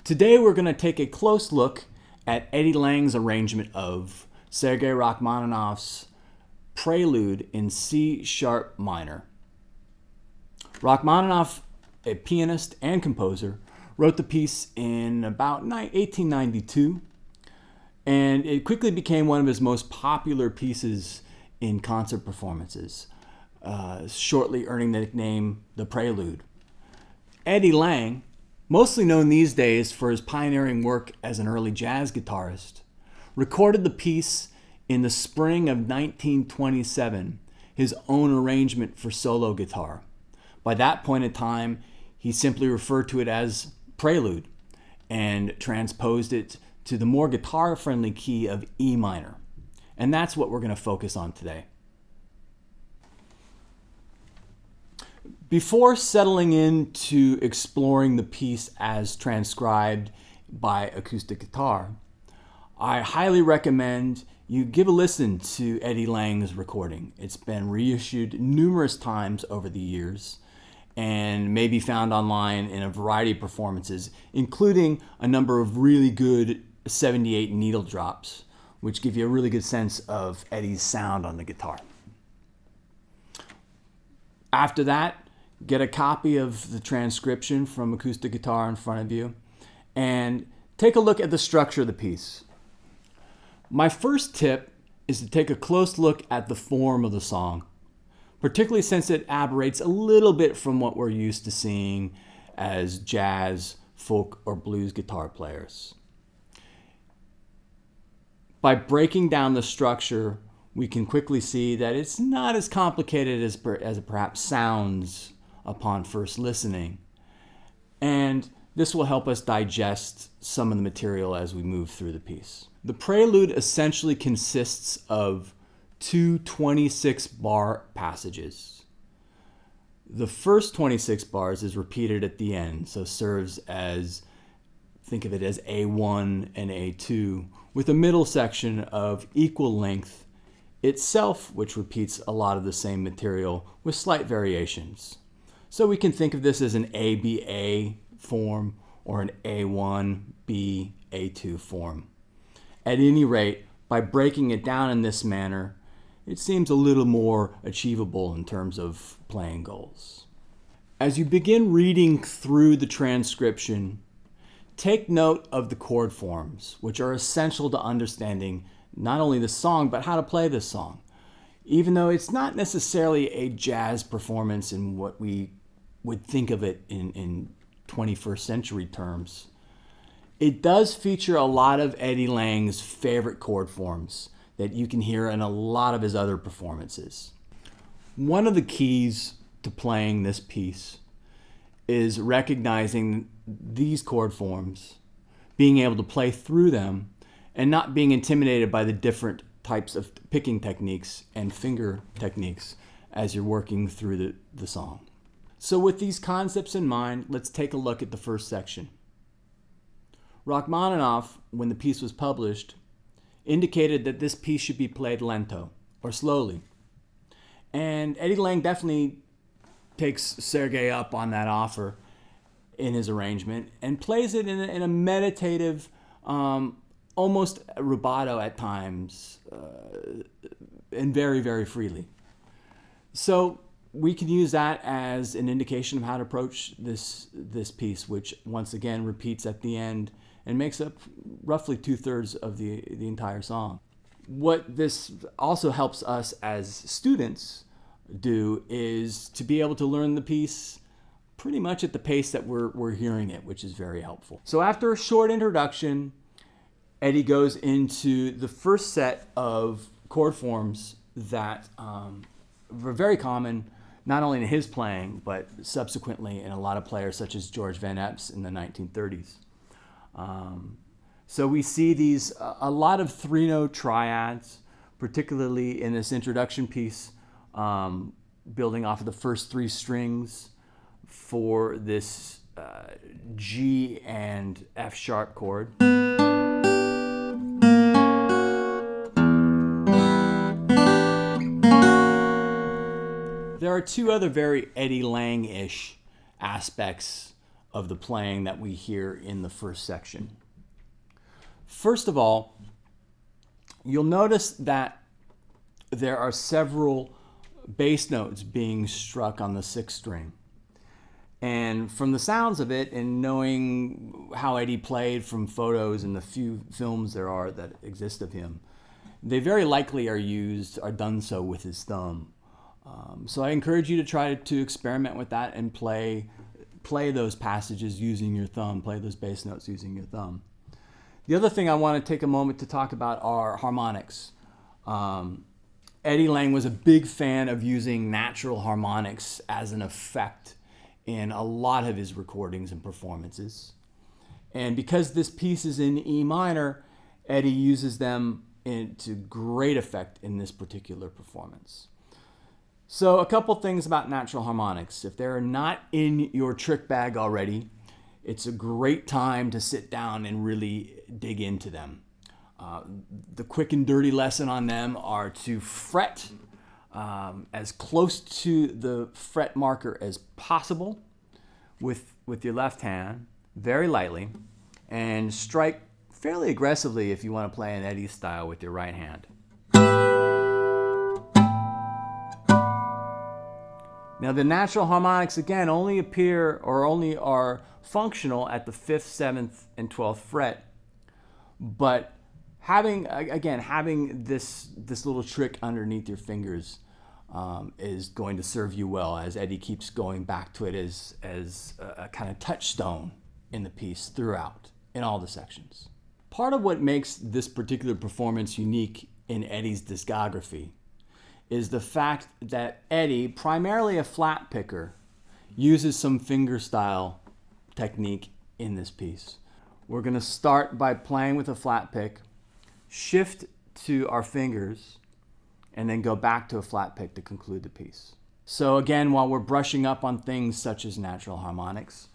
Today we're going to take a close look at Eddie Lang's arrangement of Sergei Rachmaninoff's Prelude in C sharp minor. Rachmaninoff, a pianist and composer, wrote the piece in about 1892, and it quickly became one of his most popular pieces in concert performances, shortly earning the nickname the Prelude. Eddie Lang, mostly known these days for his pioneering work as an early jazz guitarist, recorded the piece in the spring of 1927, his own arrangement for solo guitar. By that point in time, he simply referred to it as Prelude and transposed it to the more guitar-friendly key of E minor. And that's what we're going to focus on today. Before settling into exploring the piece as transcribed by acoustic guitar, I highly recommend you give a listen to Eddie Lang's recording. It's been reissued numerous times over the years and may be found online in a variety of performances, including a number of really good 78 needle drops, which give you a really good sense of Eddie's sound on the guitar. After that, get a copy of the transcription from acoustic guitar in front of you and take a look at the structure of the piece. My first tip is to take a close look at the form of the song, particularly since it aberrates a little bit from what we're used to seeing as jazz, folk, or blues guitar players. By breaking down the structure, we can quickly see that it's not as complicated as it perhaps sounds upon first listening. And this will help us digest some of the material as we move through the piece. The prelude essentially consists of two 26-bar passages. The first 26 bars is repeated at the end, so serves as, think of it as A1 and A2, with a middle section of equal length itself, which repeats a lot of the same material with slight variations. So we can think of this as an ABA form or an A1B A2 form. At any rate, by breaking it down in this manner, it seems a little more achievable in terms of playing goals. As you begin reading through the transcription, take note of the chord forms, which are essential to understanding not only the song, but how to play this song. Even though it's not necessarily a jazz performance in what we would think of it in 21st century terms, it does feature a lot of Eddie Lang's favorite chord forms that you can hear in a lot of his other performances. One of the keys to playing this piece is recognizing these chord forms, being able to play through them, and not being intimidated by the different types of picking techniques and finger techniques as you're working through the song. So with these concepts in mind, let's take a look at the first section. Rachmaninoff, when the piece was published, indicated that this piece should be played lento, or slowly. And Eddie Lang definitely takes Sergei up on that offer in his arrangement and plays it in a meditative, almost rubato at times, and very, very freely. So we can use that as an indication of how to approach this piece, which once again repeats at the end and makes up roughly 2/3 of the entire song. What this also helps us as students do is to be able to learn the piece pretty much at the pace that we're hearing it, which is very helpful. So after a short introduction, Eddie goes into the first set of chord forms that were very common, not only in his playing, but subsequently in a lot of players such as George Van Eps in the 1930s. So we see these, a lot of three-note triads, particularly in this introduction piece, building off of the first three strings for this G and F sharp chord. There are two other very Eddie Lang-ish aspects of the playing that we hear in the first section. First of all, you'll notice that there are several bass notes being struck on the sixth string. And from the sounds of it, and knowing how Eddie played from photos and the few films there are that exist of him, they very likely are done so with his thumb. So I encourage you to try to experiment with that and play those passages using your thumb, play those bass notes using your thumb. The other thing I want to take a moment to talk about are harmonics. Eddie Lang was a big fan of using natural harmonics as an effect in a lot of his recordings and performances. And because this piece is in E minor, Eddie uses them to great effect in this particular performance. So a couple things about natural harmonics. If they're not in your trick bag already, it's a great time to sit down and really dig into them. The quick and dirty lesson on them are to fret as close to the fret marker as possible with your left hand, very lightly, and strike fairly aggressively if you want to play an Eddie style with your right hand. Now the natural harmonics again only are functional at the 5th, 7th, and 12th fret, but having this little trick underneath your fingers is going to serve you well, as Eddie keeps going back to it as a kind of touchstone in the piece throughout, in all the sections. Part of what makes this particular performance unique in Eddie's discography is the fact that Eddie, primarily a flat picker, uses some fingerstyle technique in this piece. We're going to start by playing with a flat pick, shift to our fingers, and then go back to a flat pick to conclude the piece. So again, while we're brushing up on things such as natural harmonics,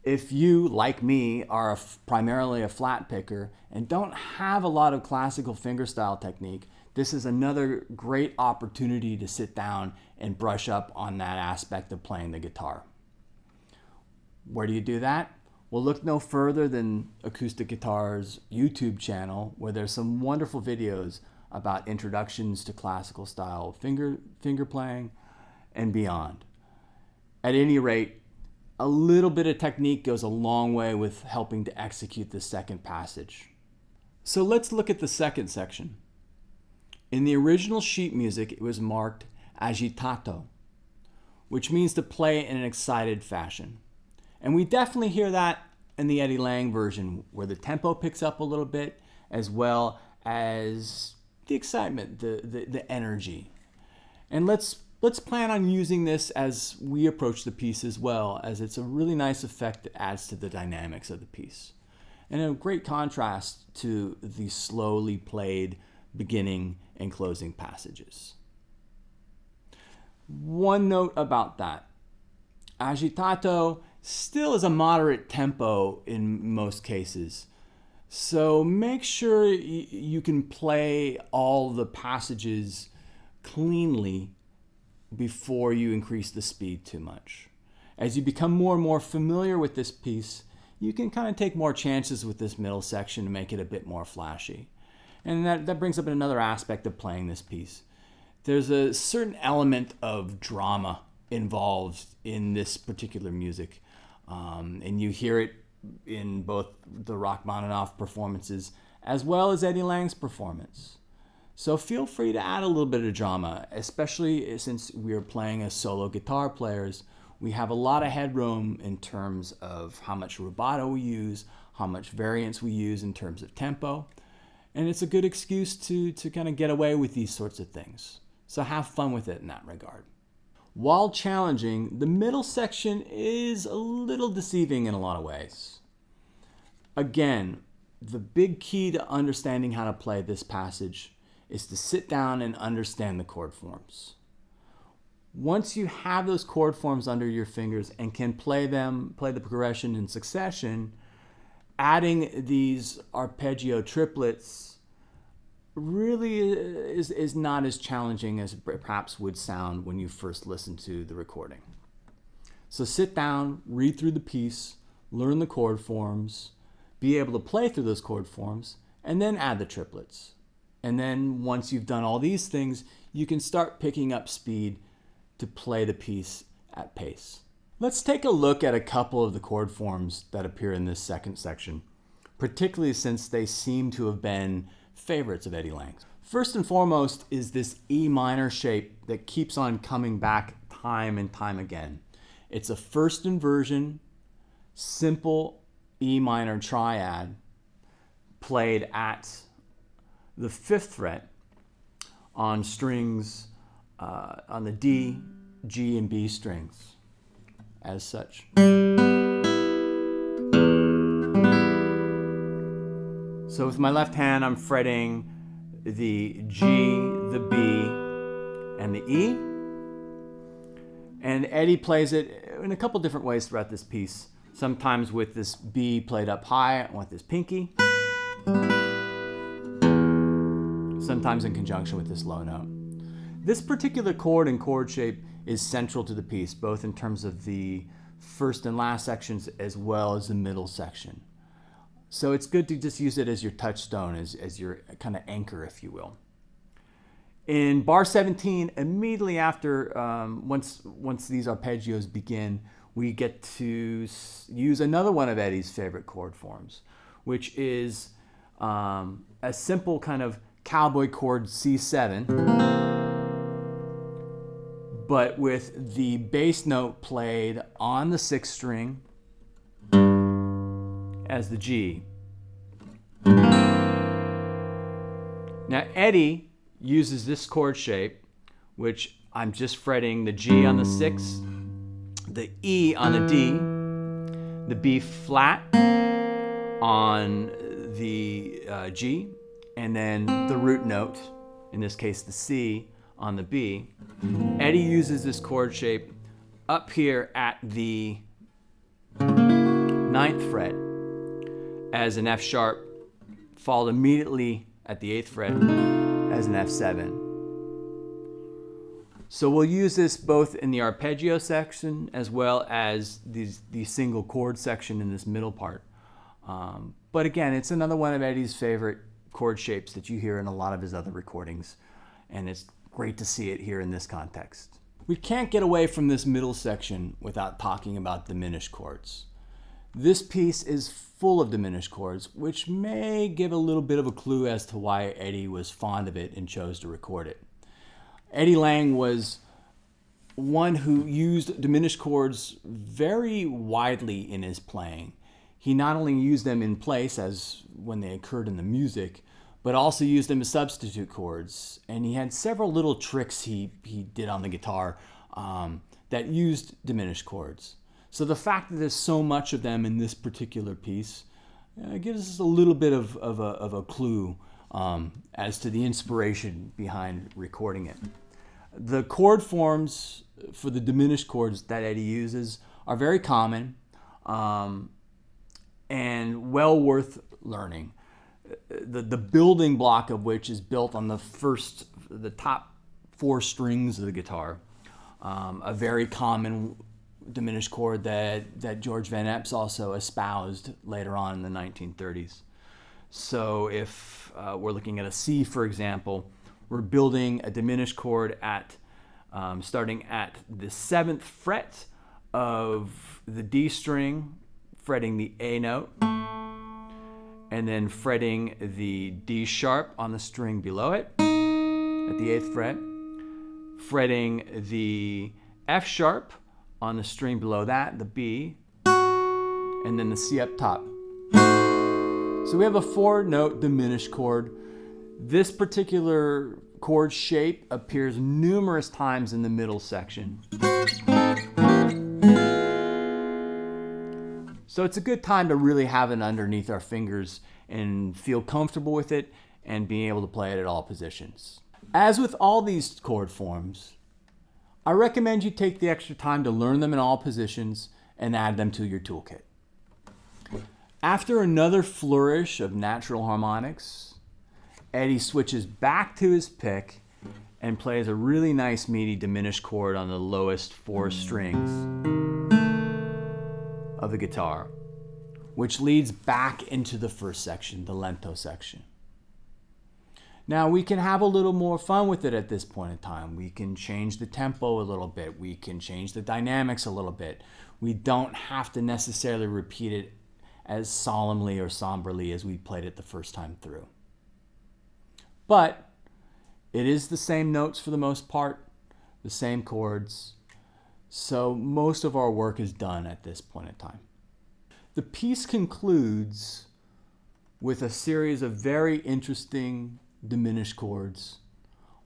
if you, like me, are primarily a flat picker and don't have a lot of classical fingerstyle technique, this is another great opportunity to sit down and brush up on that aspect of playing the guitar. Where do you do that? Well, look no further than Acoustic Guitar's YouTube channel, where there's some wonderful videos about introductions to classical style finger playing and beyond. At any rate, a little bit of technique goes a long way with helping to execute the second passage. So let's look at the second section. In the original sheet music, it was marked agitato, which means to play in an excited fashion. And we definitely hear that in the Eddie Lang version, where the tempo picks up a little bit, as well as the excitement, the energy. And let's plan on using this as we approach the piece as well, as it's a really nice effect that adds to the dynamics of the piece. And a great contrast to the slowly played beginning and closing passages. One note about that. Agitato still is a moderate tempo in most cases. So make sure you can play all the passages cleanly before you increase the speed too much. As you become more and more familiar with this piece, you can kind of take more chances with this middle section to make it a bit more flashy. And that brings up another aspect of playing this piece. There's a certain element of drama involved in this particular music. And you hear it in both the Rachmaninoff performances as well as Eddie Lang's performance. So feel free to add a little bit of drama, especially since we are playing as solo guitar players. We have a lot of headroom in terms of how much rubato we use, how much variance we use in terms of tempo. And it's a good excuse to kind of get away with these sorts of things. So have fun with it in that regard. While challenging, the middle section is a little deceiving in a lot of ways. Again, the big key to understanding how to play this passage is to sit down and understand the chord forms. Once you have those chord forms under your fingers and can play the progression in succession, adding these arpeggio triplets really is not as challenging as it perhaps would sound when you first listen to the recording. So sit down, read through the piece, learn the chord forms, be able to play through those chord forms, and then add the triplets. And then once you've done all these things, you can start picking up speed to play the piece at pace. Let's take a look at a couple of the chord forms that appear in this second section, particularly since they seem to have been favorites of Eddie Lang's. First and foremost is this E minor shape that keeps on coming back time and time again. It's a first inversion, simple E minor triad played at the 5th fret on strings, on the D, G, and B strings, as such. So with my left hand, I'm fretting the G, the B, and the E. And Eddie plays it in a couple different ways throughout this piece. Sometimes with this B played up high with this pinky. Sometimes in conjunction with this low note. This particular chord and chord shape is central to the piece, both in terms of the first and last sections as well as the middle section. So it's good to just use it as your touchstone, as your kind of anchor, if you will. In bar 17, immediately after, once these arpeggios begin, we get to use another one of Eddie's favorite chord forms, which is a simple kind of cowboy chord C7, but with the bass note played on the 6th string as the G. Now Eddie uses this chord shape, which I'm just fretting the G on the 6th, the E on the D, the B flat on the G, and then the root note, in this case the C, on the B. Eddie uses this chord shape up here at the 9th fret as an F sharp, followed immediately at the 8th fret as an F7. So we'll use this both in the arpeggio section as well as the single chord section in this middle part. But again, it's another one of Eddie's favorite chord shapes that you hear in a lot of his other recordings, and it's great to see it here in this context. We can't get away from this middle section without talking about diminished chords. This piece is full of diminished chords, which may give a little bit of a clue as to why Eddie was fond of it and chose to record it. Eddie Lang was one who used diminished chords very widely in his playing. He not only used them in place as when they occurred in the music, but also used them as substitute chords. And he had several little tricks he did on the guitar that used diminished chords. So the fact that there's so much of them in this particular piece gives us a little bit of a clue as to the inspiration behind recording it. The chord forms for the diminished chords that Eddie uses are very common and well worth learning. The building block of which is built on the top 4 strings of the guitar. A very common diminished chord that George Van Epps also espoused later on in the 1930s. So if we're looking at a C, for example, we're building a diminished chord at starting at the 7th fret of the D string, fretting the A note, and then fretting the D sharp on the string below it at the 8th fret, fretting the F sharp on the string below that, the B, and then the C up top. So we have a 4-note diminished chord. This particular chord shape appears numerous times in the middle section. So it's a good time to really have it underneath our fingers and feel comfortable with it and being able to play it at all positions. As with all these chord forms, I recommend you take the extra time to learn them in all positions and add them to your toolkit. After another flourish of natural harmonics, Eddie switches back to his pick and plays a really nice meaty diminished chord on the lowest 4 strings of the guitar. which leads back into the first section, the lento section. Now we can have a little more fun with it at this point in time. We can change the tempo a little bit. We can change the dynamics a little bit. We don't have to necessarily repeat it as solemnly or somberly as we played it the first time through. But it is the same notes for the most part, the same chords. So most of our work is done at this point in time. The piece concludes with a series of very interesting diminished chords,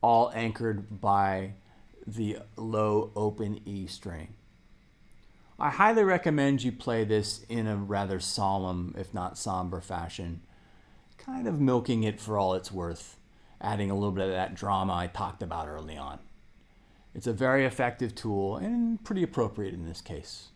all anchored by the low open E string. I highly recommend you play this in a rather solemn, if not somber fashion, kind of milking it for all it's worth, adding a little bit of that drama I talked about early on. It's a very effective tool and pretty appropriate in this case.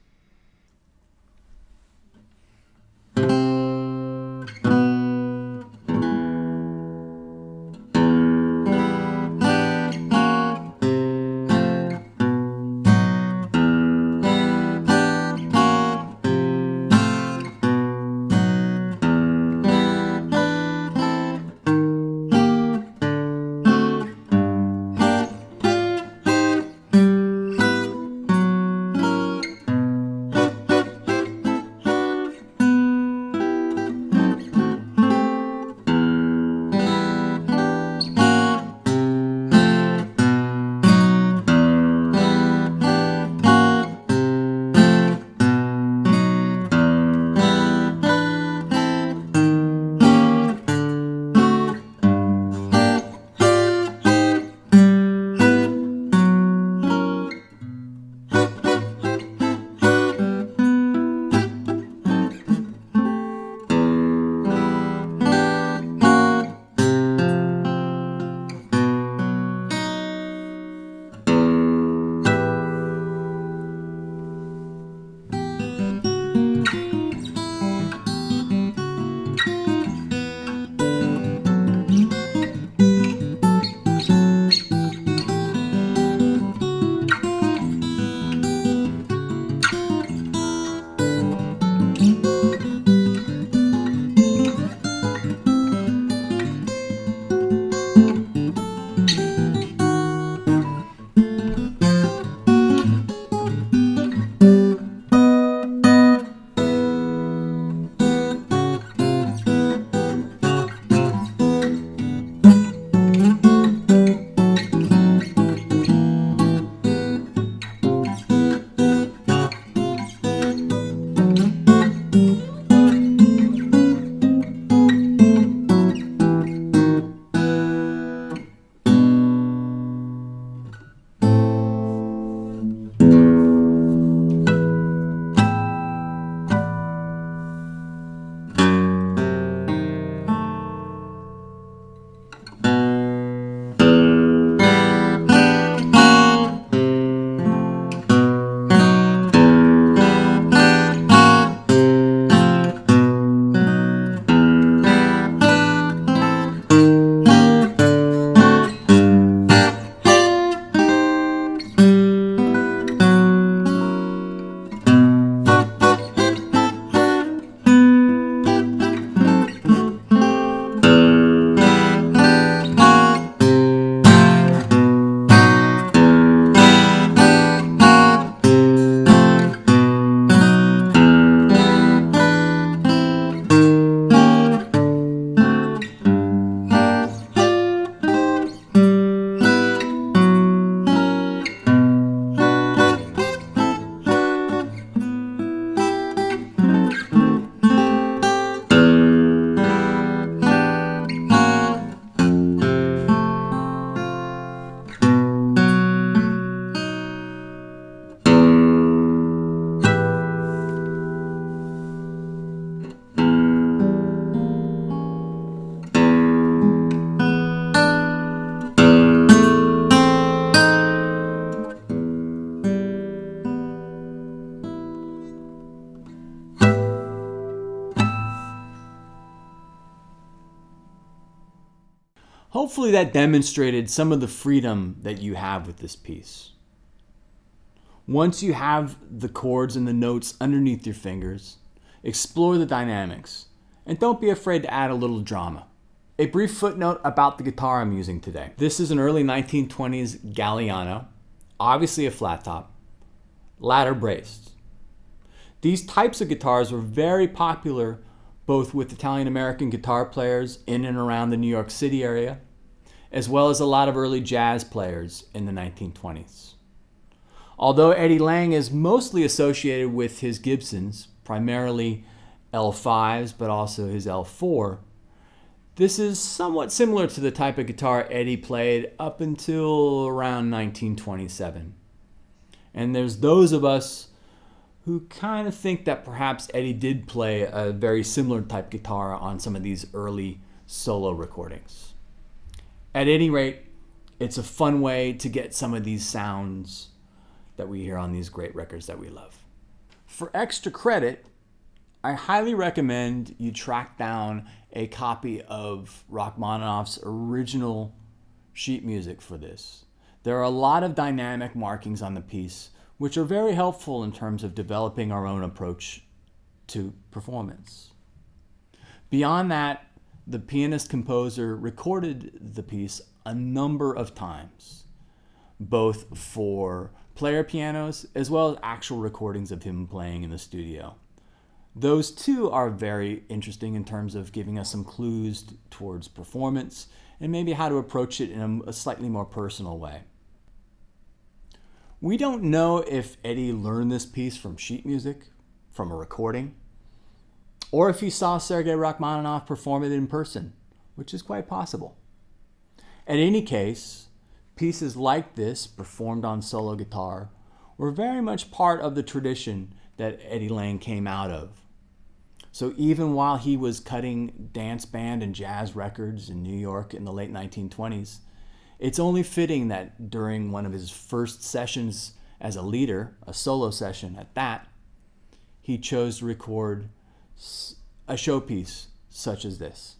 Hopefully that demonstrated some of the freedom that you have with this piece. Once you have the chords and the notes underneath your fingers, explore the dynamics, and don't be afraid to add a little drama. A brief footnote about the guitar I'm using today. This is an early 1920s Galliano, obviously a flat top, ladder braced. These types of guitars were very popular both with Italian-American guitar players in and around the New York City area, as well as a lot of early jazz players in the 1920s. Although Eddie Lang is mostly associated with his Gibsons, primarily L5s, but also his L4, this is somewhat similar to the type of guitar Eddie played up until around 1927. And there's those of us who kind of think that perhaps Eddie did play a very similar type guitar on some of these early solo recordings. At any rate, it's a fun way to get some of these sounds that we hear on these great records that we love. For extra credit, I highly recommend you track down a copy of Rachmaninoff's original sheet music for this. There are a lot of dynamic markings on the piece, which are very helpful in terms of developing our own approach to performance. Beyond that, the pianist-composer recorded the piece a number of times, both for player pianos as well as actual recordings of him playing in the studio. Those too are very interesting in terms of giving us some clues towards performance and maybe how to approach it in a slightly more personal way. We don't know if Eddie learned this piece from sheet music, from a recording, or if he saw Sergei Rachmaninoff perform it in person, which is quite possible. In any case, pieces like this, performed on solo guitar, were very much part of the tradition that Eddie Lang came out of. So even while he was cutting dance band and jazz records in New York in the late 1920s, it's only fitting that during one of his first sessions as a leader, a solo session at that, he chose to record a showpiece such as this.